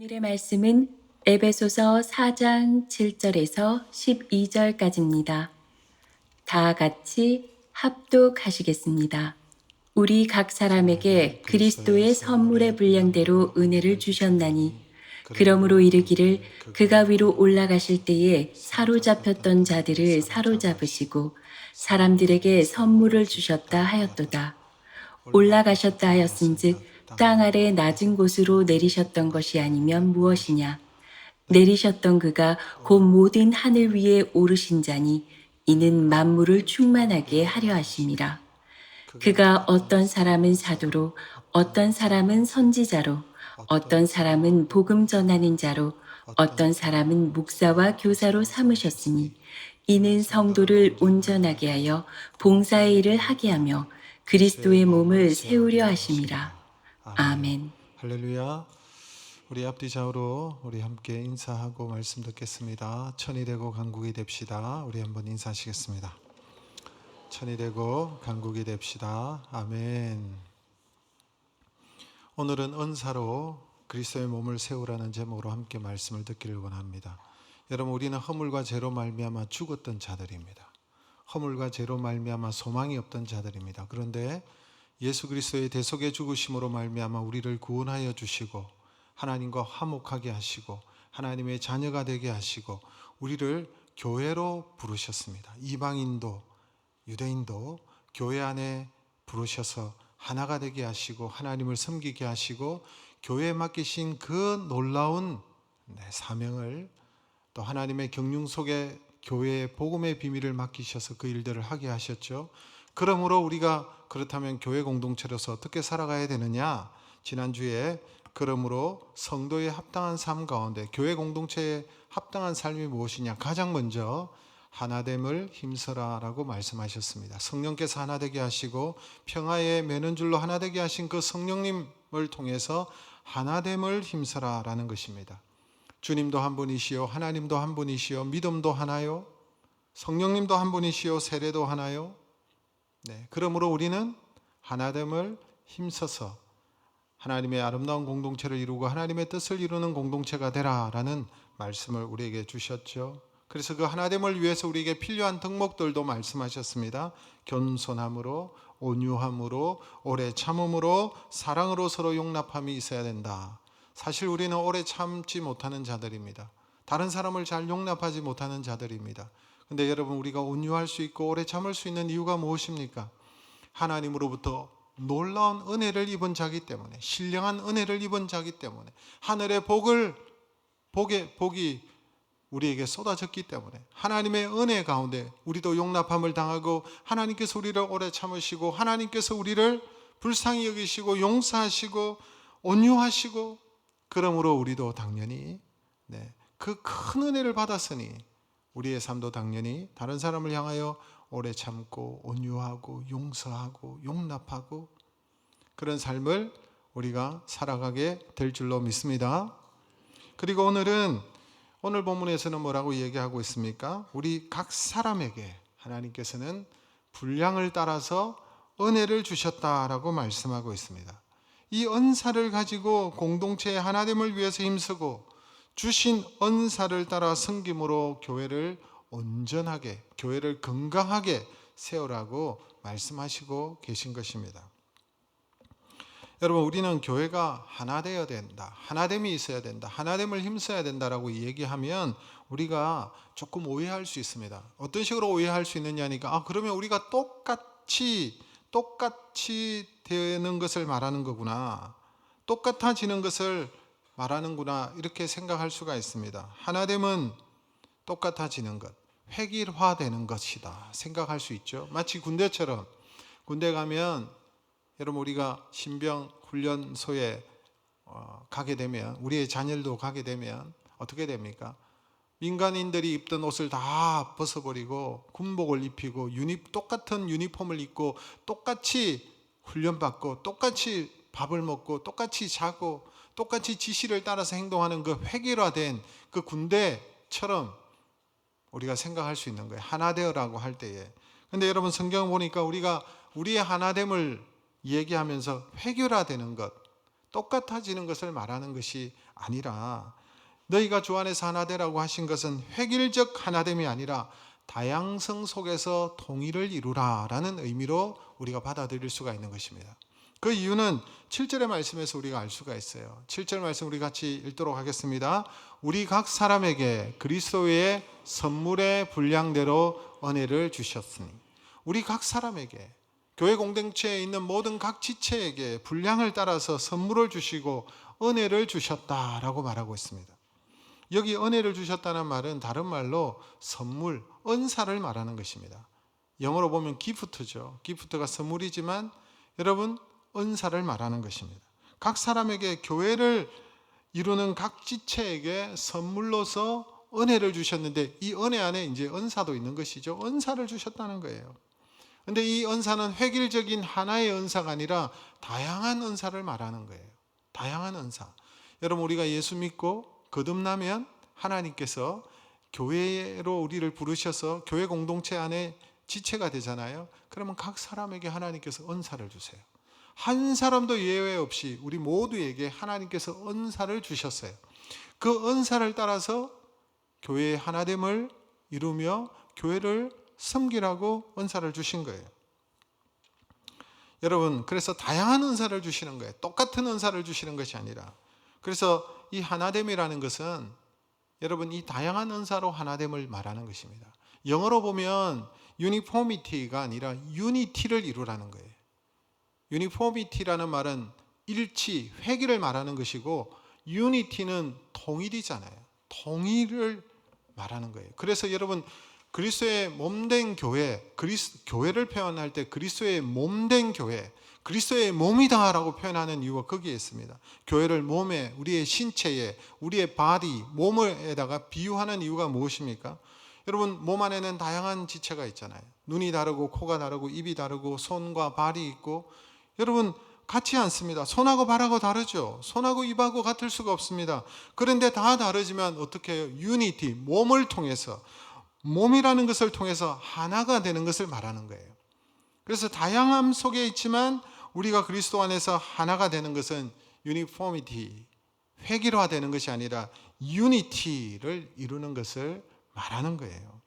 오늘의 말씀은 에베소서 4장 7절에서 12절까지입니다. 다 같이 합독하시겠습니다. 우리 각 사람에게 그리스도의 선물의 분량대로 은혜를 주셨나니 그러므로 이르기를 그가 위로 올라가실 때에 사로잡혔던 자들을 사로잡으시고 사람들에게 선물을 주셨다 하였도다. 올라가셨다 하였은즉 땅 아래 낮은 곳으로 내리셨던 것이 아니면 무엇이냐? 내리셨던 그가 곧 모든 하늘 위에 오르신 자니 이는 만물을 충만하게 하려 하심이라. 그가 어떤 사람은 사도로, 어떤 사람은 선지자로, 어떤 사람은 복음 전하는 자로, 어떤 사람은 목사와 교사로 삼으셨으니 이는 성도를 온전하게 하여 봉사의 일을 하게 하며 그리스도의 몸을 세우려 하심이라. 아멘. 할렐루야. 우리 앞뒤 좌우로 우리 함께 인사하고 말씀 듣겠습니다. 천이 되고 강국이 됩시다. 우리 한번 인사하시겠습니다. 천이 되고 강국이 됩시다. 아멘. 오늘은 은사로 그리스도의 몸을 세우라는 제목으로 함께 말씀을 듣기를 원합니다. 여러분, 우리는 허물과 죄로 말미암아 죽었던 자들입니다. 허물과 죄로 말미암아 소망이 없던 자들입니다. 그런데 예수 그리스도의 대속의 죽으심으로 말미암아 우리를 구원하여 주시고 하나님과 화목하게 하시고 하나님의 자녀가 되게 하시고 우리를 교회로 부르셨습니다. 이방인도 유대인도 교회 안에 부르셔서 하나가 되게 하시고 하나님을 섬기게 하시고 교회에 맡기신 그 놀라운 사명을 또 하나님의 경륜 속에 교회의 복음의 비밀을 맡기셔서 그 일들을 하게 하셨죠. 그러므로 우리가 그렇다면 교회 공동체로서 어떻게 살아가야 되느냐? 지난주에 그러므로 성도의 합당한 삶 가운데 교회 공동체의 합당한 삶이 무엇이냐? 가장 먼저 하나됨을 힘써라라고 말씀하셨습니다. 성령께서 하나되게 하시고 평화에 매는 줄로 하나되게 하신 그 성령님을 통해서 하나됨을 힘써라라는 것입니다. 주님도 한 분이시요 하나님도 한 분이시요 믿음도 하나요? 성령님도 한 분이시요 세례도 하나요? 그러므로 우리는 하나됨을 힘써서 하나님의 아름다운 공동체를 이루고 하나님의 뜻을 이루는 공동체가 되라라는 말씀을 우리에게 주셨죠. 그래서 그 하나됨을 위해서 우리에게 필요한 덕목들도 말씀하셨습니다. 겸손함으로, 온유함으로, 오래 참음으로, 사랑으로 서로 용납함이 있어야 된다. 사실 우리는 오래 참지 못하는 자들입니다. 다른 사람을 잘 용납하지 못하는 자들입니다. 근데 여러분, 우리가 온유할 수 있고 오래 참을 수 있는 이유가 무엇입니까? 하나님으로부터 놀라운 은혜를 입은 자기 때문에, 신령한 은혜를 입은 자기 때문에, 하늘의 복이 우리에게 쏟아졌기 때문에 하나님의 은혜 가운데 우리도 용납함을 당하고 하나님께서 우리를 오래 참으시고 하나님께서 우리를 불쌍히 여기시고 용서하시고 온유하시고 그러므로 우리도 당연히 그 큰 은혜를 받았으니 우리의 삶도 당연히 다른 사람을 향하여 오래 참고 온유하고 용서하고 용납하고 그런 삶을 우리가 살아가게 될 줄로 믿습니다. 그리고 오늘 본문에서는 뭐라고 얘기하고 있습니까? 우리 각 사람에게 하나님께서는 분량을 따라서 은혜를 주셨다라고 말씀하고 있습니다. 이 은사를 가지고 공동체의 하나됨을 위해서 힘쓰고 주신 은사를 따라 섬김으로 교회를 온전하게, 교회를 건강하게 세우라고 말씀하시고 계신 것입니다. 여러분, 우리는 교회가 하나 되어야 된다, 하나됨이 있어야 된다, 하나됨을 힘써야 된다라고 얘기하면 우리가 조금 오해할 수 있습니다. 어떤 식으로 오해할 수 있느냐니까, 그러면 우리가 똑같이 되는 것을 말하는 거구나, 똑같아지는 것을 말하는구나, 이렇게 생각할 수가 있습니다. 하나됨은 똑같아지는 것, 획일화되는 것이다 생각할 수 있죠. 마치 군대처럼, 군대 가면 여러분, 우리가 신병 훈련소에 가게 되면, 우리의 자녀들도 가게 되면 어떻게 됩니까? 민간인들이 입던 옷을 다 벗어버리고 군복을 입히고 똑같은 유니폼을 입고 똑같이 훈련받고 똑같이 밥을 먹고 똑같이 자고 똑같이 지시를 따라서 행동하는 그 획일화된 그 군대처럼 우리가 생각할 수 있는 거예요. 하나 되어라고 할 때에. 근데 여러분, 성경 보니까 우리가 우리의 하나됨을 얘기하면서 획일화되는 것, 똑같아지는 것을 말하는 것이 아니라 너희가 주 안에서 하나 되라고 하신 것은 획일적 하나됨이 아니라 다양성 속에서 통일을 이루라라는 의미로 우리가 받아들일 수가 있는 것입니다. 그 이유는 7절의 말씀에서 우리가 알 수가 있어요. 7절 말씀 우리 같이 읽도록 하겠습니다. 우리 각 사람에게 그리스도의 선물의 분량대로 은혜를 주셨으니, 우리 각 사람에게, 교회 공동체에 있는 모든 각 지체에게 분량을 따라서 선물을 주시고 은혜를 주셨다라고 말하고 있습니다. 여기 은혜를 주셨다는 말은 다른 말로 선물, 은사를 말하는 것입니다. 영어로 보면 기프트죠. 기프트가 선물이지만 여러분, 은사를 말하는 것입니다. 각 사람에게, 교회를 이루는 각 지체에게 선물로서 은혜를 주셨는데, 이 은혜 안에 이제 은사도 있는 것이죠. 은사를 주셨다는 거예요. 근데 이 은사는 획일적인 하나의 은사가 아니라 다양한 은사를 말하는 거예요. 다양한 은사. 여러분, 우리가 예수 믿고 거듭나면 하나님께서 교회로 우리를 부르셔서 교회 공동체 안에 지체가 되잖아요. 그러면 각 사람에게 하나님께서 은사를 주세요. 한 사람도 예외 없이 우리 모두에게 하나님께서 은사를 주셨어요. 그 은사를 따라서 교회의 하나됨을 이루며 교회를 섬기라고 은사를 주신 거예요. 여러분, 그래서 다양한 은사를 주시는 거예요. 똑같은 은사를 주시는 것이 아니라. 그래서 이 하나됨이라는 것은 여러분, 이 다양한 은사로 하나됨을 말하는 것입니다. 영어로 보면 uniformity가 아니라 unity를 이루라는 거예요. uniformity라는 말은 일치, 획일을 말하는 것이고, unity는 통일이잖아요. 통일을 말하는 거예요. 그래서 여러분, 그리스도의 몸된 교회, 교회를 표현할 때 그리스도의 몸된 교회, 그리스도의 몸이다라고 표현하는 이유가 거기에 있습니다. 교회를 몸에, 우리의 신체에, 우리의 바디, 몸에다가 비유하는 이유가 무엇입니까? 여러분, 몸 안에는 다양한 지체가 있잖아요. 눈이 다르고, 코가 다르고, 입이 다르고, 손과 발이 있고. 여러분, 같지 않습니다. 손하고 발하고 다르죠. 손하고 입하고 같을 수가 없습니다. 그런데 다 다르지만 어떻게 해요? 유니티, 몸을 통해서, 몸이라는 것을 통해서 하나가 되는 것을 말하는 거예요. 그래서 다양함 속에 있지만 우리가 그리스도 안에서 하나가 되는 것은 유니포미티, 획일화되는 것이 아니라 유니티를 이루는 것을 말하는 거예요.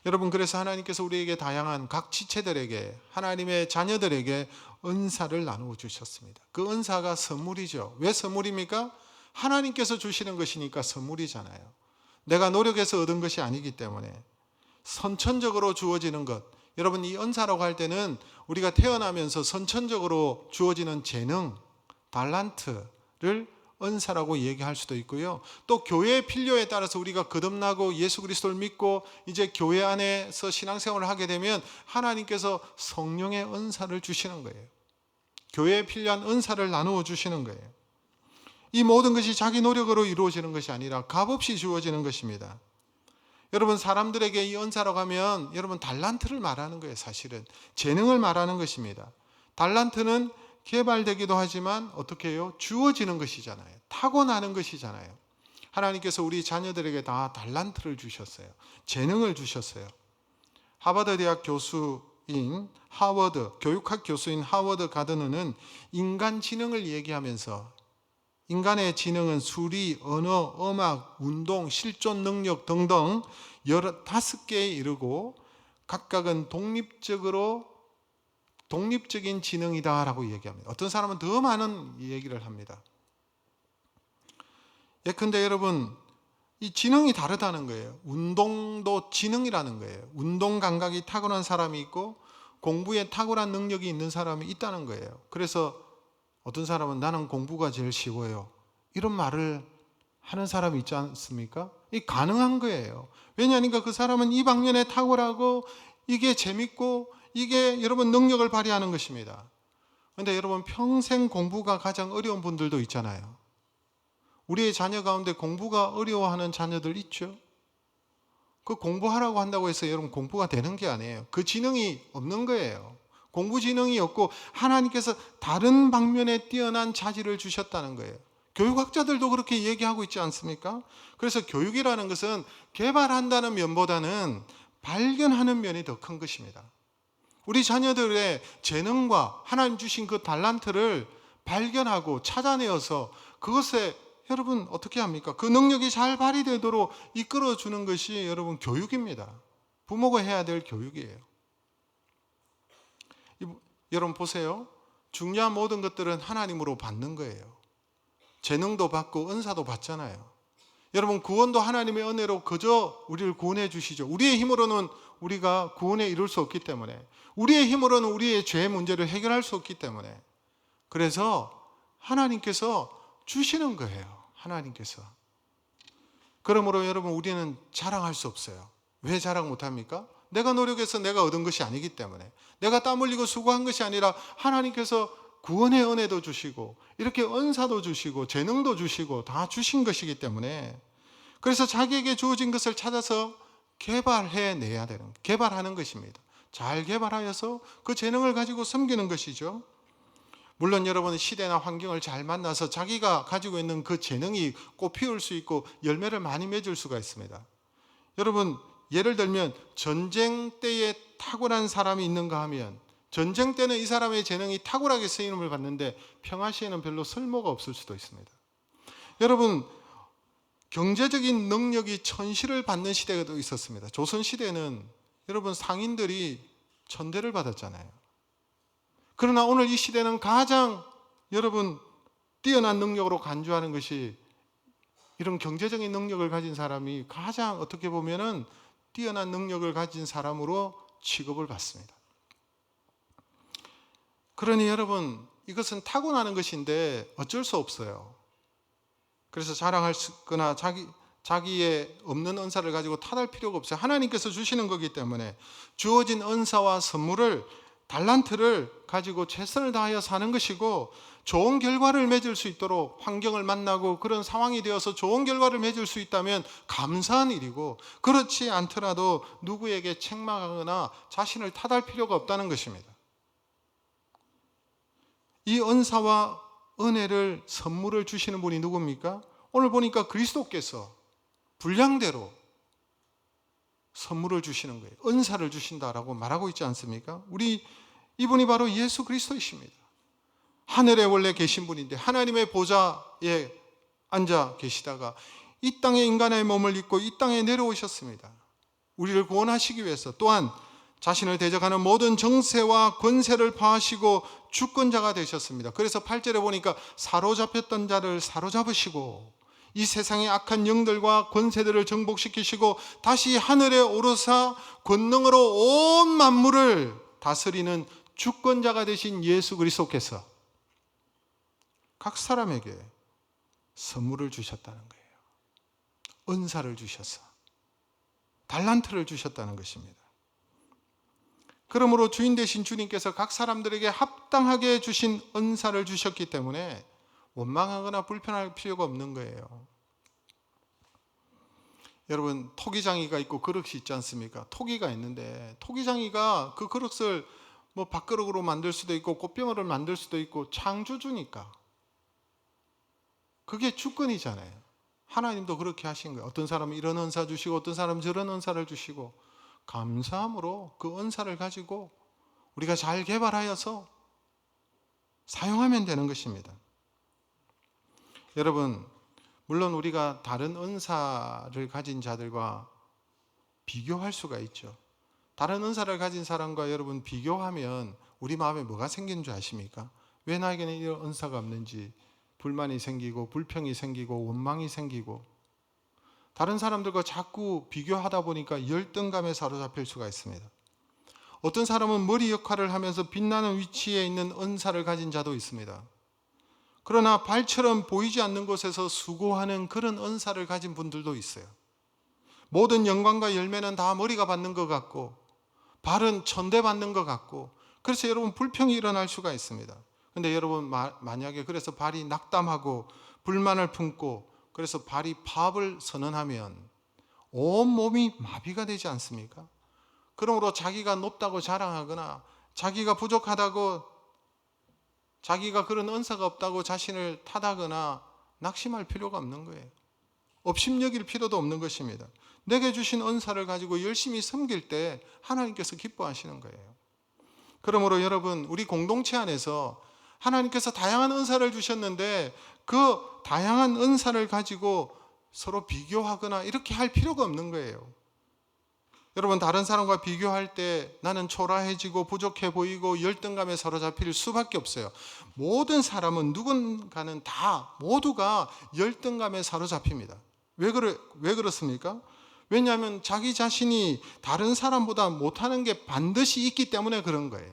여러분, 그래서 하나님께서 우리에게 다양한 각 지체들에게, 하나님의 자녀들에게 은사를 나누어 주셨습니다. 그 은사가 선물이죠. 왜 선물입니까? 하나님께서 주시는 것이니까 선물이잖아요. 내가 노력해서 얻은 것이 아니기 때문에 선천적으로 주어지는 것. 여러분, 이 은사라고 할 때는 우리가 태어나면서 선천적으로 주어지는 재능, 달란트를 은사라고 얘기할 수도 있고요. 또 교회의 필요에 따라서 우리가 거듭나고 예수 그리스도를 믿고 이제 교회 안에서 신앙생활을 하게 되면 하나님께서 성령의 은사를 주시는 거예요. 교회에 필요한 은사를 나누어 주시는 거예요. 이 모든 것이 자기 노력으로 이루어지는 것이 아니라 값없이 주어지는 것입니다. 여러분, 사람들에게 이 은사라고 하면 여러분 달란트를 말하는 거예요. 사실은 재능을 말하는 것입니다. 달란트는 개발되기도 하지만 어떻게 해요? 주어지는 것이잖아요. 타고나는 것이잖아요. 하나님께서 우리 자녀들에게 다 달란트를 주셨어요. 재능을 주셨어요. 하버드 대학 교수인 교육학 교수인 하워드 가드너는 인간 지능을 얘기하면서 인간의 지능은 수리, 언어, 음악, 운동, 실존 능력 등등 15개에 이르고 각각은 독립적인 지능이다라고 얘기합니다. 어떤 사람은 더 많은 얘기를 합니다. 예컨대 여러분, 이 지능이 다르다는 거예요. 운동도 지능이라는 거예요. 운동 감각이 타고난 사람이 있고 공부에 탁월한 능력이 있는 사람이 있다는 거예요. 그래서 어떤 사람은 나는 공부가 제일 쉬워요, 이런 말을 하는 사람이 있지 않습니까? 이 가능한 거예요. 왜냐하니까 그 사람은 이 방면에 탁월하고 이게 재밌고 이게 여러분 능력을 발휘하는 것입니다. 그런데 여러분, 평생 공부가 가장 어려운 분들도 있잖아요. 우리의 자녀 가운데 공부가 어려워하는 자녀들 있죠? 그 공부하라고 한다고 해서 여러분 공부가 되는 게 아니에요. 그 지능이 없는 거예요. 공부 지능이 없고 하나님께서 다른 방면에 뛰어난 자질을 주셨다는 거예요. 교육학자들도 그렇게 얘기하고 있지 않습니까? 그래서 교육이라는 것은 개발한다는 면보다는 발견하는 면이 더 큰 것입니다. 우리 자녀들의 재능과 하나님 주신 그 달란트를 발견하고 찾아내어서 그것에 여러분 어떻게 합니까? 그 능력이 잘 발휘되도록 이끌어주는 것이 여러분 교육입니다. 부모가 해야 될 교육이에요. 여러분 보세요. 중요한 모든 것들은 하나님으로 받는 거예요. 재능도 받고 은사도 받잖아요. 여러분 구원도 하나님의 은혜로 그저 우리를 구원해 주시죠. 우리의 힘으로는 우리가 구원에 이룰 수 없기 때문에, 우리의 힘으로는 우리의 죄 문제를 해결할 수 없기 때문에, 그래서 하나님께서 주시는 거예요. 하나님께서. 그러므로 여러분 우리는 자랑할 수 없어요. 왜 자랑 못합니까? 내가 노력해서 내가 얻은 것이 아니기 때문에, 내가 땀 흘리고 수고한 것이 아니라 하나님께서 구원의 은혜도 주시고 이렇게 은사도 주시고 재능도 주시고 다 주신 것이기 때문에, 그래서 자기에게 주어진 것을 찾아서 개발해내야 되는, 개발하는 것입니다. 잘 개발하여서 그 재능을 가지고 섬기는 것이죠. 물론 여러분은 시대나 환경을 잘 만나서 자기가 가지고 있는 그 재능이 꽃 피울 수 있고 열매를 많이 맺을 수가 있습니다. 여러분 예를 들면 전쟁 때에 탁월한 사람이 있는가 하면, 전쟁 때는 이 사람의 재능이 탁월하게 쓰임을 받는데 평화 시에는 별로 쓸모가 없을 수도 있습니다. 여러분 경제적인 능력이 천시를 받는 시대가 있었습니다. 조선시대는 여러분 상인들이 천대를 받았잖아요. 그러나 오늘 이 시대는 가장 여러분 뛰어난 능력으로 간주하는 것이, 이런 경제적인 능력을 가진 사람이 가장 어떻게 보면은 뛰어난 능력을 가진 사람으로 취급을 받습니다. 그러니 여러분 이것은 타고나는 것인데 어쩔 수 없어요. 그래서 자랑하거나 자기의 없는 은사를 가지고 탓할 필요가 없어요. 하나님께서 주시는 거기 때문에 주어진 은사와 선물을, 달란트를 가지고 최선을 다하여 사는 것이고, 좋은 결과를 맺을 수 있도록 환경을 만나고 그런 상황이 되어서 좋은 결과를 맺을 수 있다면 감사한 일이고, 그렇지 않더라도 누구에게 책망하거나 자신을 탓할 필요가 없다는 것입니다. 이 은사와 은혜를, 선물을 주시는 분이 누굽니까? 오늘 보니까 그리스도께서 분량대로 선물을 주시는 거예요. 은사를 주신다라고 말하고 있지 않습니까? 이분이 바로 예수 그리스도이십니다. 하늘에 원래 계신 분인데 하나님의 보좌에 앉아 계시다가 이 땅에 인간의 몸을 입고 이 땅에 내려오셨습니다. 우리를 구원하시기 위해서. 또한 자신을 대적하는 모든 정세와 권세를 파하시고 주권자가 되셨습니다. 그래서 8절에 보니까 사로잡혔던 자를 사로잡으시고 이 세상의 악한 영들과 권세들을 정복시키시고 다시 하늘에 오르사 권능으로 온 만물을 다스리는 주권자가 되신 예수 그리스도께서 각 사람에게 선물을 주셨다는 거예요. 은사를 주셔서, 달란트를 주셨다는 것입니다. 그러므로 주인 되신 주님께서 각 사람들에게 합당하게 주신 은사를 주셨기 때문에 원망하거나 불편할 필요가 없는 거예요. 여러분 토기장이가 있고 그릇이 있지 않습니까? 토기가 있는데 토기장이가 그 그릇을 뭐 밥그릇으로 만들 수도 있고 꽃병으로 만들 수도 있고 창조주니까 그게 주권이잖아요. 하나님도 그렇게 하신 거예요. 어떤 사람은 이런 은사 주시고 어떤 사람은 저런 은사를 주시고, 감사함으로 그 은사를 가지고 우리가 잘 개발하여서 사용하면 되는 것입니다. 여러분 물론 우리가 다른 은사를 가진 자들과 비교할 수가 있죠. 다른 은사를 가진 사람과 여러분 비교하면 우리 마음에 뭐가 생기는 줄 아십니까? 왜 나에게는 이런 은사가 없는지 불만이 생기고 불평이 생기고 원망이 생기고, 다른 사람들과 자꾸 비교하다 보니까 열등감에 사로잡힐 수가 있습니다. 어떤 사람은 머리 역할을 하면서 빛나는 위치에 있는 은사를 가진 자도 있습니다. 그러나 발처럼 보이지 않는 곳에서 수고하는 그런 은사를 가진 분들도 있어요. 모든 영광과 열매는 다 머리가 받는 것 같고 발은 천대받는 것 같고, 그래서 여러분 불평이 일어날 수가 있습니다. 그런데 여러분 만약에 그래서 발이 낙담하고 불만을 품고 그래서 발이 파업을 선언하면 온 몸이 마비가 되지 않습니까? 그러므로 자기가 높다고 자랑하거나 자기가 부족하다고, 자기가 그런 은사가 없다고 자신을 탓하거나 낙심할 필요가 없는 거예요. 업심여길 필요도 없는 것입니다. 내게 주신 은사를 가지고 열심히 섬길 때 하나님께서 기뻐하시는 거예요. 그러므로 여러분 우리 공동체 안에서 하나님께서 다양한 은사를 주셨는데 그 다양한 은사를 가지고 서로 비교하거나 이렇게 할 필요가 없는 거예요. 여러분, 다른 사람과 비교할 때 나는 초라해지고 부족해 보이고 열등감에 사로잡힐 수밖에 없어요. 모든 사람은 누군가는 다 모두가 열등감에 사로잡힙니다. 왜 그렇습니까? 왜냐하면 자기 자신이 다른 사람보다 못하는 게 반드시 있기 때문에 그런 거예요.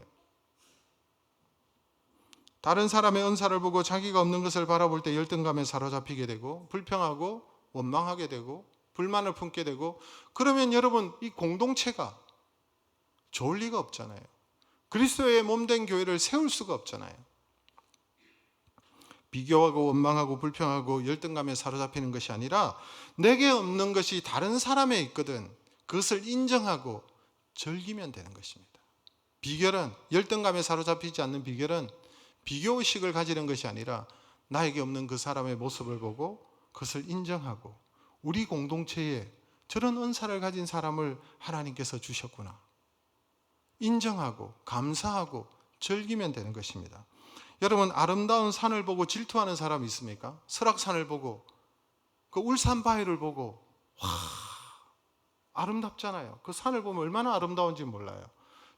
다른 사람의 은사를 보고 자기가 없는 것을 바라볼 때 열등감에 사로잡히게 되고 불평하고 원망하게 되고 불만을 품게 되고, 그러면 여러분 이 공동체가 좋을 리가 없잖아요. 그리스도의 몸된 교회를 세울 수가 없잖아요. 비교하고 원망하고 불평하고 열등감에 사로잡히는 것이 아니라 내게 없는 것이 다른 사람에 있거든 그것을 인정하고 즐기면 되는 것입니다. 비결은, 열등감에 사로잡히지 않는 비결은 비교의식을 가지는 것이 아니라 나에게 없는 그 사람의 모습을 보고 그것을 인정하고 우리 공동체에 저런 은사를 가진 사람을 하나님께서 주셨구나 인정하고 감사하고 즐기면 되는 것입니다. 여러분, 아름다운 산을 보고 질투하는 사람이 있습니까? 설악산을 보고 그 울산바위를 보고 와, 아름답잖아요. 그 산을 보면 얼마나 아름다운지 몰라요.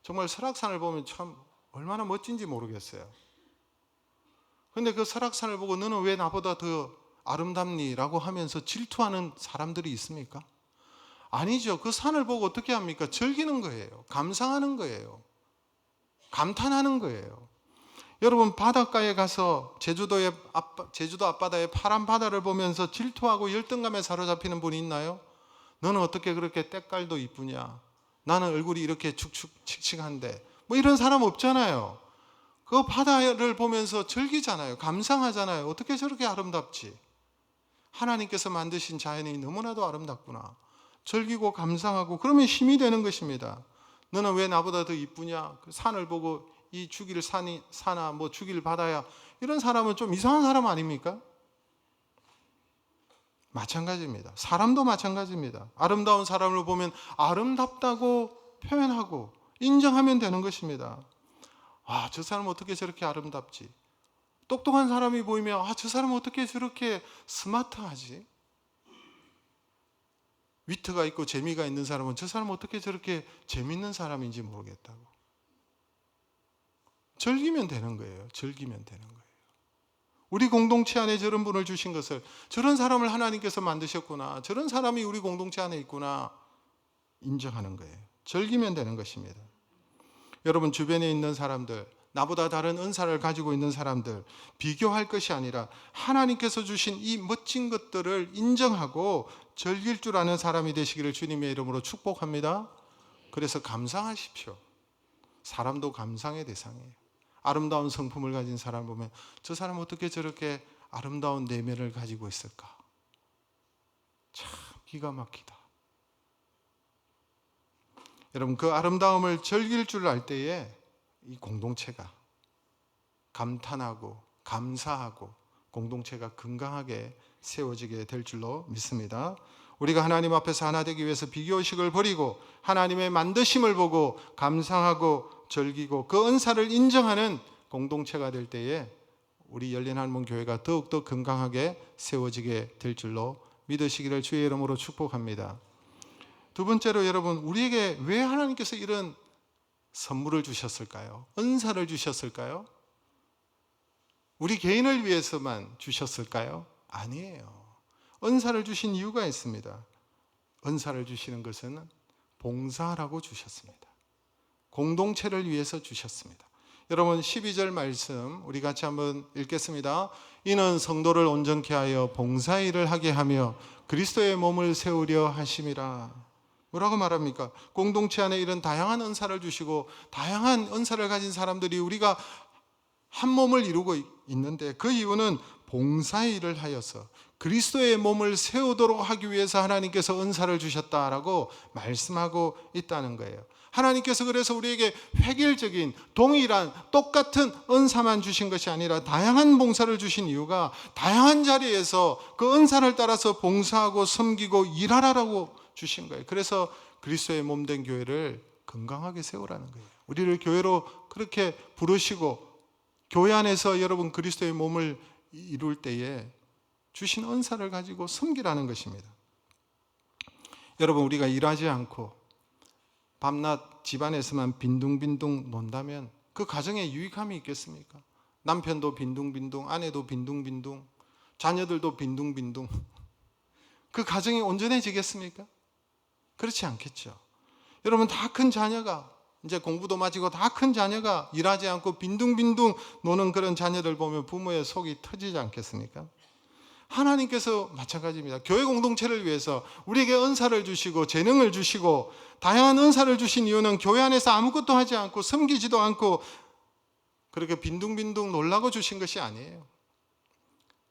정말 설악산을 보면 참 얼마나 멋진지 모르겠어요. 그런데 그 설악산을 보고 너는 왜 나보다 더 아름답니? 라고 하면서 질투하는 사람들이 있습니까? 아니죠. 그 산을 보고 어떻게 합니까? 즐기는 거예요. 감상하는 거예요. 감탄하는 거예요. 여러분, 바닷가에 가서 제주도 앞바다의 파란 바다를 보면서 질투하고 열등감에 사로잡히는 분이 있나요? 너는 어떻게 그렇게 때깔도 이쁘냐? 나는 얼굴이 이렇게 축축칙칙한데 뭐 이런 사람 없잖아요. 그 바다를 보면서 즐기잖아요. 감상하잖아요. 어떻게 저렇게 아름답지? 하나님께서 만드신 자연이 너무나도 아름답구나. 즐기고 감상하고 그러면 힘이 되는 것입니다. 너는 왜 나보다 더 이쁘냐? 그 산을 보고 이 죽일 사나 뭐 죽일 바다야, 이런 사람은 좀 이상한 사람 아닙니까? 마찬가지입니다. 사람도 마찬가지입니다. 아름다운 사람을 보면 아름답다고 표현하고 인정하면 되는 것입니다. 아, 저 사람은 어떻게 저렇게 아름답지? 똑똑한 사람이 보이면 아, 저 사람은 어떻게 저렇게 스마트하지? 위트가 있고 재미가 있는 사람은 저 사람은 어떻게 저렇게 재밌는 사람인지 모르겠다고. 즐기면 되는 거예요. 즐기면 되는 거예요. 우리 공동체 안에 저런 분을 주신 것을, 저런 사람을 하나님께서 만드셨구나, 저런 사람이 우리 공동체 안에 있구나 인정하는 거예요. 즐기면 되는 것입니다. 여러분, 주변에 있는 사람들, 나보다 다른 은사를 가지고 있는 사람들 비교할 것이 아니라 하나님께서 주신 이 멋진 것들을 인정하고 즐길 줄 아는 사람이 되시기를 주님의 이름으로 축복합니다. 그래서 감상하십시오. 사람도 감상의 대상이에요. 아름다운 성품을 가진 사람 보면 저 사람은 어떻게 저렇게 아름다운 내면을 가지고 있을까? 참 기가 막히다. 여러분, 그 아름다움을 즐길 줄 알 때에 이 공동체가 감탄하고 감사하고 공동체가 건강하게 세워지게 될 줄로 믿습니다. 우리가 하나님 앞에서 하나 되기 위해서 비교의식을 버리고 하나님의 만드심을 보고 감상하고 즐기고 그 은사를 인정하는 공동체가 될 때에 우리 열린할멈교회가 더욱더 건강하게 세워지게 될 줄로 믿으시기를 주의 이름으로 축복합니다. 두 번째로, 여러분, 우리에게 왜 하나님께서 이런 선물을 주셨을까요? 은사를 주셨을까요? 우리 개인을 위해서만 주셨을까요? 아니에요. 은사를 주신 이유가 있습니다. 은사를 주시는 것은 봉사라고 주셨습니다. 공동체를 위해서 주셨습니다. 여러분, 12절 말씀 우리 같이 한번 읽겠습니다. 이는 성도를 온전케 하여 봉사일을 하게 하며 그리스도의 몸을 세우려 하심이라. 뭐라고 말합니까? 공동체 안에 이런 다양한 은사를 주시고 다양한 은사를 가진 사람들이 우리가 한 몸을 이루고 있는데 그 이유는 봉사일을 하여서 그리스도의 몸을 세우도록 하기 위해서 하나님께서 은사를 주셨다라고 말씀하고 있다는 거예요. 하나님께서 그래서 우리에게 획일적인 동일한 똑같은 은사만 주신 것이 아니라 다양한 봉사를 주신 이유가 다양한 자리에서 그 은사를 따라서 봉사하고 섬기고 일하라고 주신 거예요. 그래서 그리스도의 몸된 교회를 건강하게 세우라는 거예요. 우리를 교회로 그렇게 부르시고 교회 안에서 여러분 그리스도의 몸을 이룰 때에 주신 은사를 가지고 섬기라는 것입니다. 여러분, 우리가 일하지 않고 밤낮 집안에서만 빈둥빈둥 논다면 그 가정에 유익함이 있겠습니까? 남편도 빈둥빈둥, 아내도 빈둥빈둥, 자녀들도 빈둥빈둥. 그 가정이 온전해지겠습니까? 그렇지 않겠죠. 여러분, 다 큰 자녀가 이제 공부도 마치고 다 큰 자녀가 일하지 않고 빈둥빈둥 노는 그런 자녀들 보면 부모의 속이 터지지 않겠습니까? 하나님께서 마찬가지입니다. 교회 공동체를 위해서 우리에게 은사를 주시고 재능을 주시고 다양한 은사를 주신 이유는 교회 안에서 아무것도 하지 않고 섬기지도 않고 그렇게 빈둥빈둥 놀라고 주신 것이 아니에요.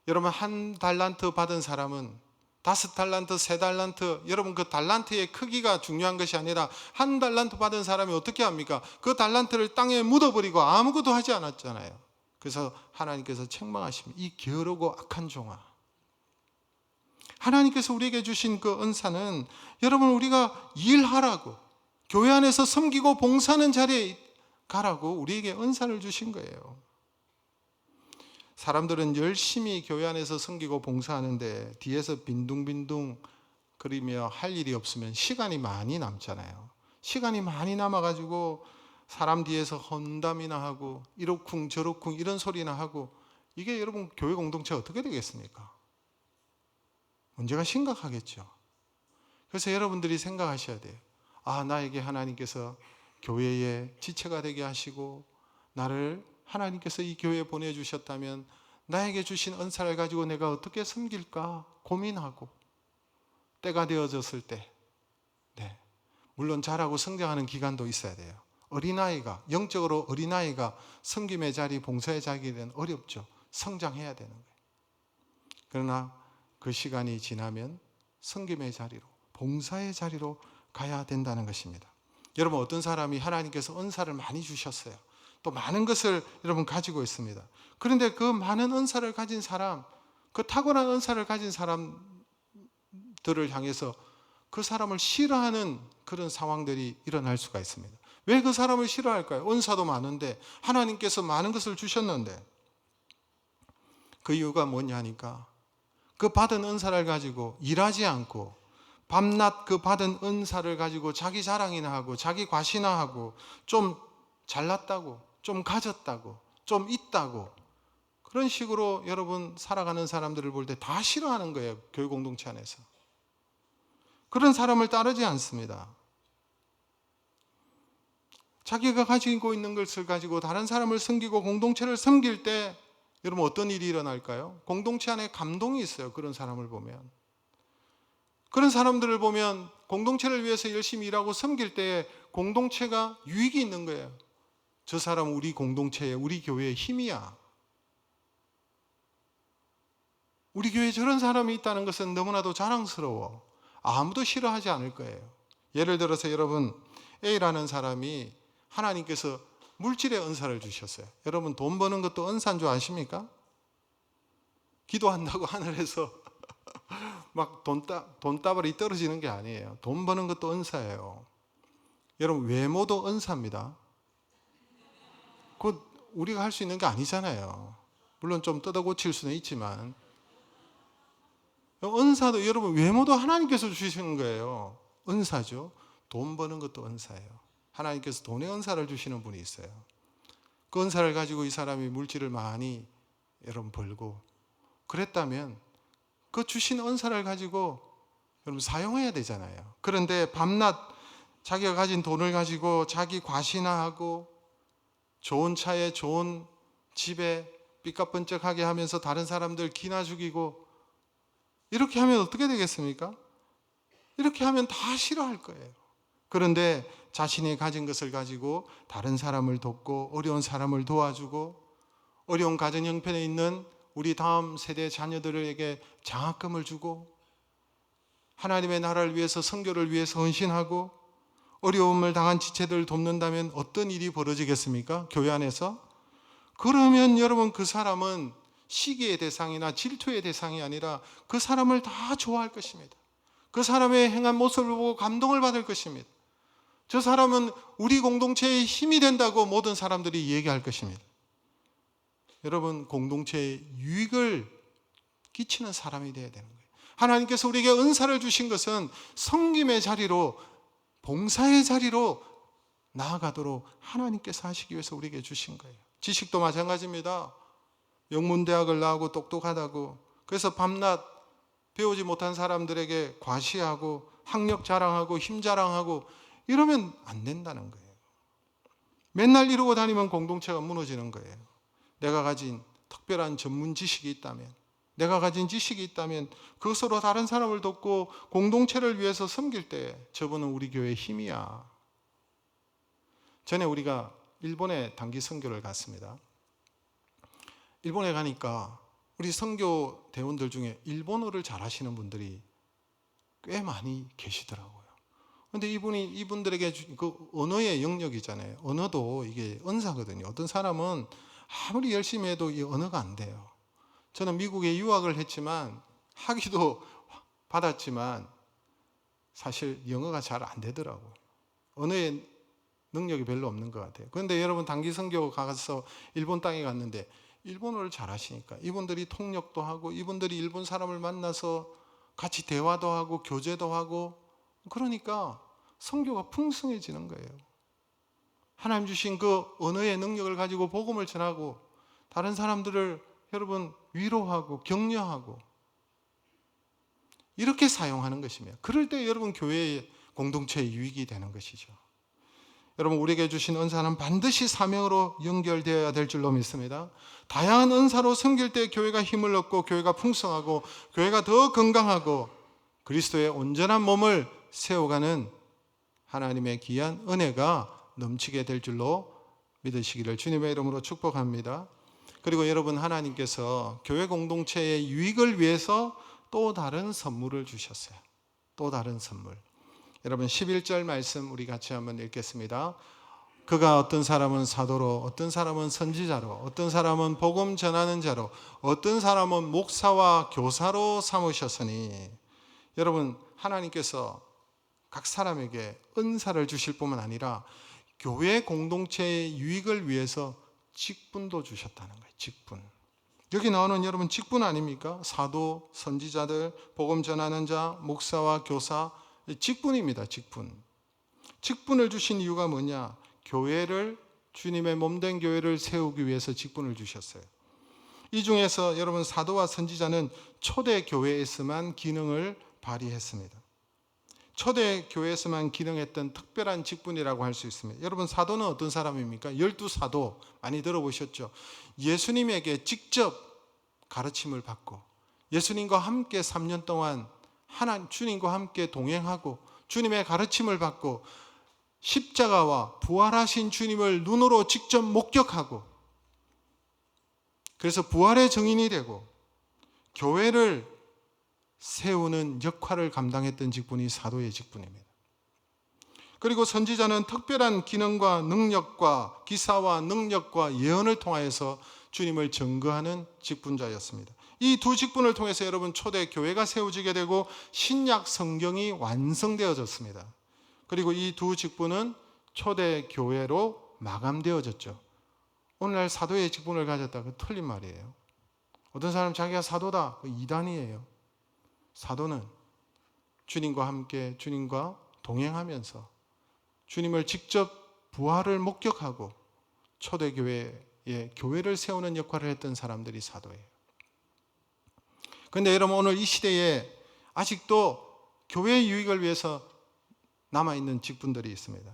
여러분, 1달란트 받은 사람은 5달란트, 3달란트, 여러분 그 달란트의 크기가 중요한 것이 아니라 1달란트 받은 사람이 어떻게 합니까? 그 달란트를 땅에 묻어버리고 아무것도 하지 않았잖아요. 그래서 하나님께서 책망하십니다. 이 게으르고 악한 종아. 하나님께서 우리에게 주신 그 은사는 여러분 우리가 일하라고, 교회 안에서 섬기고 봉사하는 자리에 가라고 우리에게 은사를 주신 거예요. 사람들은 열심히 교회 안에서 섬기고 봉사하는데 뒤에서 빈둥빈둥 거리며 할 일이 없으면 시간이 많이 남잖아요. 시간이 많이 남아가지고 사람 뒤에서 헌담이나 하고 이러쿵 저러쿵 이런 소리나 하고 이게 여러분 교회 공동체 어떻게 되겠습니까? 문제가 심각하겠죠. 그래서 여러분들이 생각하셔야 돼요. 아, 나에게 하나님께서 교회의 지체가 되게 하시고 나를 하나님께서 이 교회에 보내주셨다면 나에게 주신 은사를 가지고 내가 어떻게 섬길까 고민하고 때가 되어졌을 때, 네, 물론 자라고 성장하는 기간도 있어야 돼요. 어린아이가, 영적으로 어린아이가 섬김의 자리, 봉사의 자리는 어렵죠. 성장해야 되는 거예요. 그러나 그 시간이 지나면 섬김의 자리로, 봉사의 자리로 가야 된다는 것입니다. 여러분, 어떤 사람이 하나님께서 은사를 많이 주셨어요. 또 많은 것을 여러분 가지고 있습니다. 그런데 그 많은 은사를 가진 사람, 그 탁월한 은사를 가진 사람들을 향해서 그 사람을 싫어하는 그런 상황들이 일어날 수가 있습니다. 왜 그 사람을 싫어할까요? 은사도 많은데 하나님께서 많은 것을 주셨는데 그 이유가 뭐냐 하니까 그 받은 은사를 가지고 일하지 않고 밤낮 그 받은 은사를 가지고 자기 자랑이나 하고 자기 과시나 하고 좀 잘났다고 좀 가졌다고 좀 있다고 그런 식으로 여러분 살아가는 사람들을 볼 때 다 싫어하는 거예요. 교회 공동체 안에서. 그런 사람을 따르지 않습니다. 자기가 가지고 있는 것을 가지고 다른 사람을 섬기고 공동체를 섬길 때 여러분 어떤 일이 일어날까요? 공동체 안에 감동이 있어요. 그런 사람을 보면. 그런 사람들을 보면 공동체를 위해서 열심히 일하고 섬길 때 공동체가 유익이 있는 거예요. 저 사람은 우리 공동체에, 우리 교회의 힘이야. 우리 교회에 저런 사람이 있다는 것은 너무나도 자랑스러워. 아무도 싫어하지 않을 거예요. 예를 들어서 여러분 A라는 사람이 하나님께서 물질의 은사를 주셨어요. 여러분 돈 버는 것도 은사인 줄 아십니까? 기도한다고 하늘에서 막 돈다발이 떨어지는 게 아니에요. 돈 버는 것도 은사예요. 여러분 외모도 은사입니다. 그거 우리가 할 수 있는 게 아니잖아요. 물론 좀 뜯어 고칠 수는 있지만 은사도 여러분 외모도 하나님께서 주시는 거예요. 은사죠. 돈 버는 것도 은사예요. 하나님께서 돈의 은사를 주시는 분이 있어요. 그 은사를 가지고 이 사람이 물질을 많이 여러분 벌고 그랬다면 그 주신 은사를 가지고 여러분 사용해야 되잖아요. 그런데 밤낮 자기가 가진 돈을 가지고 자기 과시나 하고 좋은 차에 좋은 집에 삐까뻔쩍하게 하면서 다른 사람들 기나 죽이고 이렇게 하면 어떻게 되겠습니까? 이렇게 하면 다 싫어할 거예요. 그런데 자신이 가진 것을 가지고 다른 사람을 돕고 어려운 사람을 도와주고 어려운 가정 형편에 있는 우리 다음 세대 자녀들에게 장학금을 주고 하나님의 나라를 위해서 선교를 위해서 헌신하고 어려움을 당한 지체들을 돕는다면 어떤 일이 벌어지겠습니까? 교회 안에서? 그러면 여러분 그 사람은 시기의 대상이나 질투의 대상이 아니라 그 사람을 다 좋아할 것입니다. 그 사람의 행한 모습을 보고 감동을 받을 것입니다. 저 사람은 우리 공동체의 힘이 된다고 모든 사람들이 얘기할 것입니다. 여러분 공동체에 유익을 끼치는 사람이 되어야 되는 거예요. 하나님께서 우리에게 은사를 주신 것은 섬김의 자리로, 봉사의 자리로 나아가도록 하나님께서 하시기 위해서 우리에게 주신 거예요. 지식도 마찬가지입니다. 영문대학을 나오고 똑똑하다고 그래서 밤낮 배우지 못한 사람들에게 과시하고 학력 자랑하고 힘 자랑하고 이러면 안 된다는 거예요. 맨날 이러고 다니면 공동체가 무너지는 거예요. 내가 가진 특별한 전문 지식이 있다면, 내가 가진 지식이 있다면 그것으로 다른 사람을 돕고 공동체를 위해서 섬길 때 저분은 우리 교회의 힘이야. 전에 우리가 일본에 단기 선교를 갔습니다. 일본에 가니까 우리 선교 대원들 중에 일본어를 잘하시는 분들이 꽤 많이 계시더라고요. 그런데 이분들에게 그 언어의 영역이잖아요. 언어도 이게 은사거든요. 어떤 사람은 아무리 열심히 해도 이 언어가 안 돼요. 저는 미국에 유학을 했지만 학위도 받았지만 사실 영어가 잘 안 되더라고요. 언어의 능력이 별로 없는 것 같아요. 그런데 여러분 단기 선교 가서 일본 땅에 갔는데 일본어를 잘 하시니까 이분들이 통역도 하고 이분들이 일본 사람을 만나서 같이 대화도 하고 교제도 하고 그러니까 선교가 풍성해지는 거예요. 하나님 주신 그 언어의 능력을 가지고 복음을 전하고 다른 사람들을 여러분 위로하고 격려하고 이렇게 사용하는 것이며 그럴 때 여러분 교회의 공동체의 유익이 되는 것이죠. 여러분 우리에게 주신 은사는 반드시 사명으로 연결되어야 될 줄로 믿습니다. 다양한 은사로 섬길 때 교회가 힘을 얻고 교회가 풍성하고 교회가 더 건강하고 그리스도의 온전한 몸을 세워가는 하나님의 귀한 은혜가 넘치게 될 줄로 믿으시기를 주님의 이름으로 축복합니다. 그리고 여러분 하나님께서 교회 공동체의 유익을 위해서 또 다른 선물을 주셨어요. 또 다른 선물. 여러분 11절 말씀 우리 같이 한번 읽겠습니다. 그가 어떤 사람은 사도로, 어떤 사람은 선지자로, 어떤 사람은 복음 전하는 자로, 어떤 사람은 목사와 교사로 삼으셨으니 여러분 하나님께서 각 사람에게 은사를 주실 뿐만 아니라 교회 공동체의 유익을 위해서 직분도 주셨다는 거예요. 직분. 여기 나오는 여러분 직분 아닙니까? 사도, 선지자들, 복음 전하는 자, 목사와 교사 직분입니다. 직분. 직분을 주신 이유가 뭐냐? 교회를 주님의 몸된 교회를 세우기 위해서 직분을 주셨어요. 이 중에서 여러분 사도와 선지자는 초대 교회에서만 기능을 발휘했습니다. 초대 교회에서만 기능했던 특별한 직분이라고 할 수 있습니다. 여러분 사도는 어떤 사람입니까? 12사도 많이 들어보셨죠? 예수님에게 직접 가르침을 받고 예수님과 함께 3년 동안 주님과 함께 동행하고 주님의 가르침을 받고 십자가와 부활하신 주님을 눈으로 직접 목격하고 그래서 부활의 증인이 되고 교회를 세우는 역할을 감당했던 직분이 사도의 직분입니다. 그리고 선지자는 특별한 기능과 능력과 기사와 능력과 예언을 통하여서 주님을 증거하는 직분자였습니다. 이 두 직분을 통해서 여러분 초대 교회가 세워지게 되고 신약 성경이 완성되어졌습니다. 그리고 이 두 직분은 초대 교회로 마감되어졌죠. 오늘날 사도의 직분을 가졌다. 그 틀린 말이에요. 어떤 사람 자기가 사도다. 그 이단이에요. 사도는 주님과 함께 주님과 동행하면서 주님을 직접 부활을 목격하고 초대교회의 교회를 세우는 역할을 했던 사람들이 사도예요. 그런데 여러분 오늘 이 시대에 아직도 교회의 유익을 위해서 남아있는 직분들이 있습니다.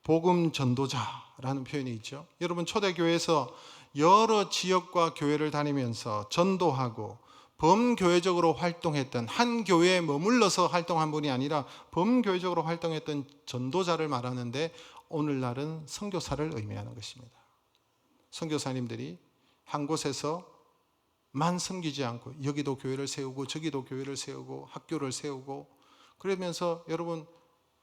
복음 전도자라는 표현이 있죠. 여러분 초대교회에서 여러 지역과 교회를 다니면서 전도하고 범교회적으로 활동했던 한 교회에 머물러서 활동한 분이 아니라 범교회적으로 활동했던 전도자를 말하는데 오늘날은 선교사를 의미하는 것입니다. 선교사님들이 한 곳에서만 섬기지 않고 여기도 교회를 세우고 저기도 교회를 세우고 학교를 세우고 그러면서 여러분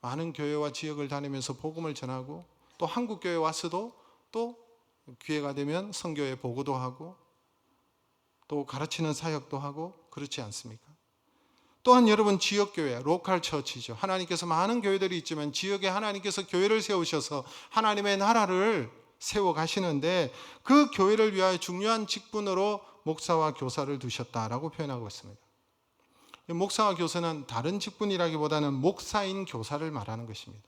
많은 교회와 지역을 다니면서 복음을 전하고 또 한국 교회에 와서도 또 기회가 되면 선교회 보고도 하고 또 가르치는 사역도 하고 그렇지 않습니까? 또한 여러분 지역교회, 로컬 처치죠. 하나님께서 많은 교회들이 있지만 지역에 하나님께서 교회를 세우셔서 하나님의 나라를 세워 가시는데 그 교회를 위하여 중요한 직분으로 목사와 교사를 두셨다라고 표현하고 있습니다. 목사와 교사는 다른 직분이라기보다는 목사인 교사를 말하는 것입니다.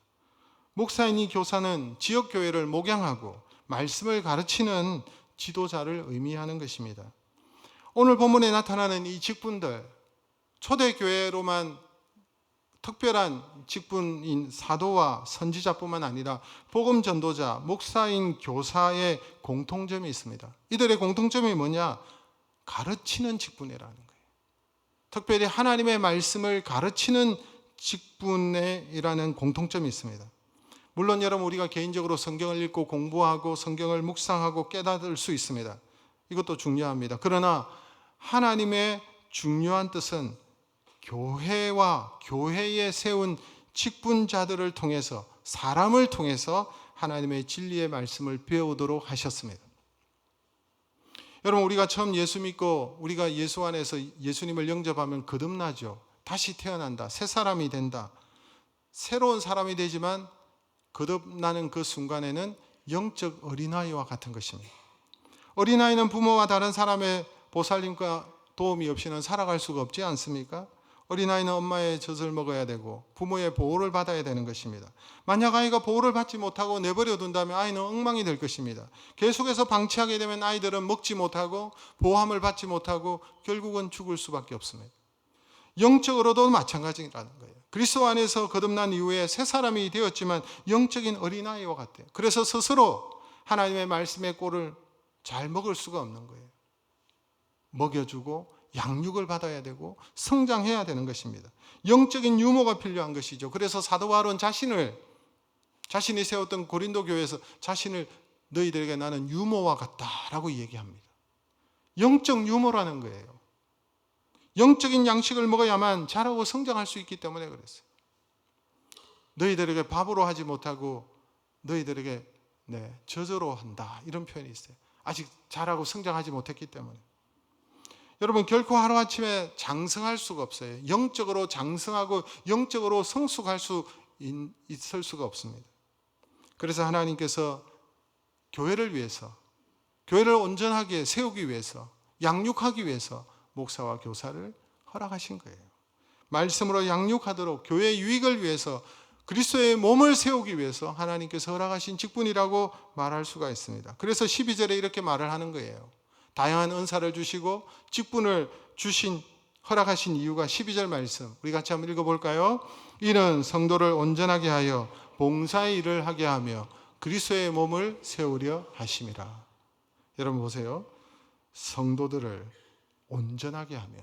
목사인 이 교사는 지역교회를 목양하고 말씀을 가르치는 지도자를 의미하는 것입니다. 오늘 본문에 나타나는 이 직분들, 초대교회로만 특별한 직분인 사도와 선지자뿐만 아니라 복음 전도자, 목사인 교사의 공통점이 있습니다. 이들의 공통점이 뭐냐? 가르치는 직분이라는 거예요. 특별히 하나님의 말씀을 가르치는 직분이라는 공통점이 있습니다. 물론 여러분, 우리가 개인적으로 성경을 읽고 공부하고 성경을 묵상하고 깨달을 수 있습니다. 이것도 중요합니다. 그러나 하나님의 중요한 뜻은 교회와 교회에 세운 직분자들을 통해서, 사람을 통해서 하나님의 진리의 말씀을 배우도록 하셨습니다. 여러분, 우리가 처음 예수 믿고 우리가 예수 안에서 예수님을 영접하면 거듭나죠. 다시 태어난다. 새 사람이 된다. 새로운 사람이 되지만 거듭나는 그 순간에는 영적 어린아이와 같은 것입니다. 어린아이는 부모와 다른 사람의 보살림과 도움이 없이는 살아갈 수가 없지 않습니까? 어린아이는 엄마의 젖을 먹어야 되고 부모의 보호를 받아야 되는 것입니다. 만약 아이가 보호를 받지 못하고 내버려 둔다면 아이는 엉망이 될 것입니다. 계속해서 방치하게 되면 아이들은 먹지 못하고 보호함을 받지 못하고 결국은 죽을 수밖에 없습니다. 영적으로도 마찬가지라는 거예요. 그리스도 안에서 거듭난 이후에 새 사람이 되었지만 영적인 어린아이와 같아요. 그래서 스스로 하나님의 말씀의 꼴을 잘 먹을 수가 없는 거예요. 먹여주고 양육을 받아야 되고 성장해야 되는 것입니다. 영적인 유모가 필요한 것이죠. 그래서 사도 바울은 자신이 세웠던 고린도 교회에서 자신을 너희들에게 나는 유모와 같다라고 얘기합니다. 영적 유모라는 거예요. 영적인 양식을 먹어야만 자라고 성장할 수 있기 때문에 그랬어요. 너희들에게 밥으로 하지 못하고 너희들에게 젖으로 한다, 이런 표현이 있어요. 아직 자라고 성장하지 못했기 때문에. 여러분, 결코 하루아침에 장성할 수가 없어요. 영적으로 장성하고 영적으로 성숙할 수 있을 수가 없습니다. 그래서 하나님께서 교회를 위해서, 교회를 온전하게 세우기 위해서, 양육하기 위해서 목사와 교사를 허락하신 거예요. 말씀으로 양육하도록 교회의 유익을 위해서, 그리스도의 몸을 세우기 위해서 하나님께서 허락하신 직분이라고 말할 수가 있습니다. 그래서 12절에 이렇게 말을 하는 거예요. 다양한 은사를 주시고 직분을 허락하신 이유가 12절 말씀, 우리 같이 한번 읽어볼까요? 이는 성도를 온전하게 하여 봉사의 일을 하게 하며 그리스도의 몸을 세우려 하심이라. 여러분 보세요. 성도들을 온전하게 하며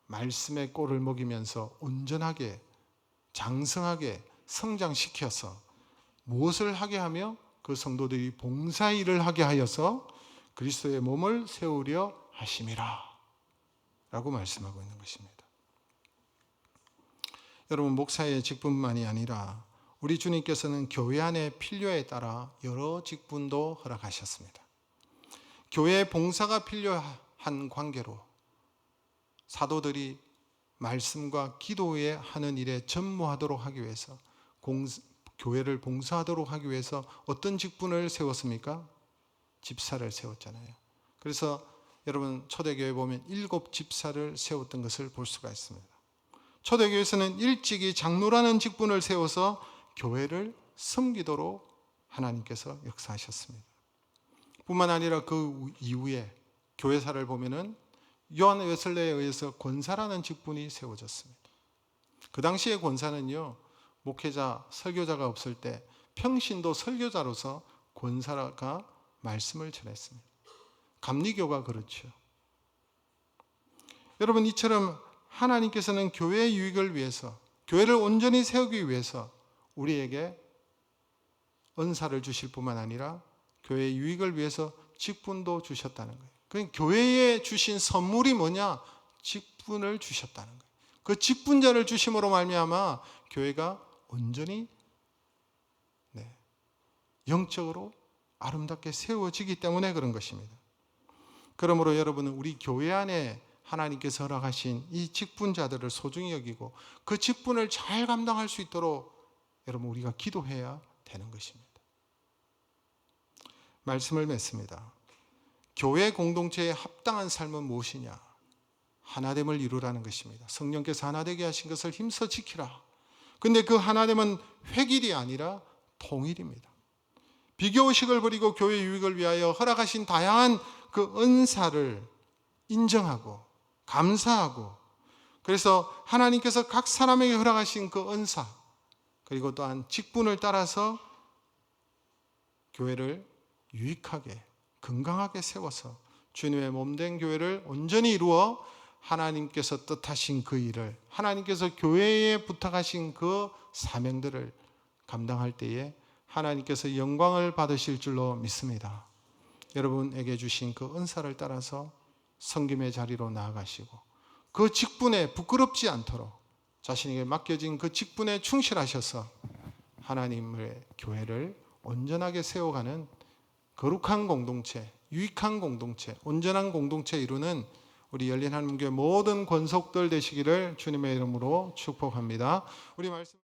말씀의 꼴을 먹이면서 온전하게 장성하게 성장시켜서 무엇을 하게 하며 그 성도들이 봉사의 일을 하게 하여서 그리스도의 몸을 세우려 하심이라 라고 말씀하고 있는 것입니다. 여러분, 목사의 직분만이 아니라 우리 주님께서는 교회 안의 필요에 따라 여러 직분도 허락하셨습니다. 교회의 봉사가 필요한 관계로 사도들이 말씀과 기도에 하는 일에 전무하도록 하기 위해서, 교회를 봉사하도록 하기 위해서 어떤 직분을 세웠습니까? 집사를 세웠잖아요. 그래서 여러분, 초대교회 보면 7 집사를 세웠던 것을 볼 수가 있습니다. 초대교회에서는 일찍이 장로라는 직분을 세워서 교회를 섬기도록 하나님께서 역사하셨습니다. 뿐만 아니라 그 이후에 교회사를 보면은 요한 웨슬레에 의해서 권사라는 직분이 세워졌습니다. 그 당시의 권사는요, 목회자, 설교자가 없을 때 평신도 설교자로서 권사가 말씀을 전했습니다. 감리교가 그렇죠. 여러분, 이처럼 하나님께서는 교회의 유익을 위해서, 교회를 온전히 세우기 위해서 우리에게 은사를 주실 뿐만 아니라 교회의 유익을 위해서 직분도 주셨다는 거예요. 그러니까 교회에 주신 선물이 뭐냐? 직분을 주셨다는 거예요. 그 직분자를 주심으로 말미암아 교회가 온전히 영적으로 아름답게 세워지기 때문에 그런 것입니다. 그러므로 여러분은 우리 교회 안에 하나님께서 허락하신 이 직분자들을 소중히 여기고 그 직분을 잘 감당할 수 있도록 여러분 우리가 기도해야 되는 것입니다. 말씀을 맺습니다. 교회 공동체의 합당한 삶은 무엇이냐? 하나됨을 이루라는 것입니다. 성령께서 하나되게 하신 것을 힘써 지키라. 근데 그 하나됨은 획일이 아니라 통일입니다. 비교의식을 버리고 교회 유익을 위하여 허락하신 다양한 그 은사를 인정하고 감사하고, 그래서 하나님께서 각 사람에게 허락하신 그 은사, 그리고 또한 직분을 따라서 교회를 유익하게 건강하게 세워서 주님의 몸된 교회를 온전히 이루어 하나님께서 뜻하신 그 일을, 하나님께서 교회에 부탁하신 그 사명들을 감당할 때에 하나님께서 영광을 받으실 줄로 믿습니다. 여러분에게 주신 그 은사를 따라서 섬김의 자리로 나아가시고 그 직분에 부끄럽지 않도록 자신에게 맡겨진 그 직분에 충실하셔서 하나님의 교회를 온전하게 세워가는 거룩한 공동체, 유익한 공동체, 온전한 공동체 이루는 우리 열린 하나님교회 모든 권속들 되시기를 주님의 이름으로 축복합니다. 우리 말씀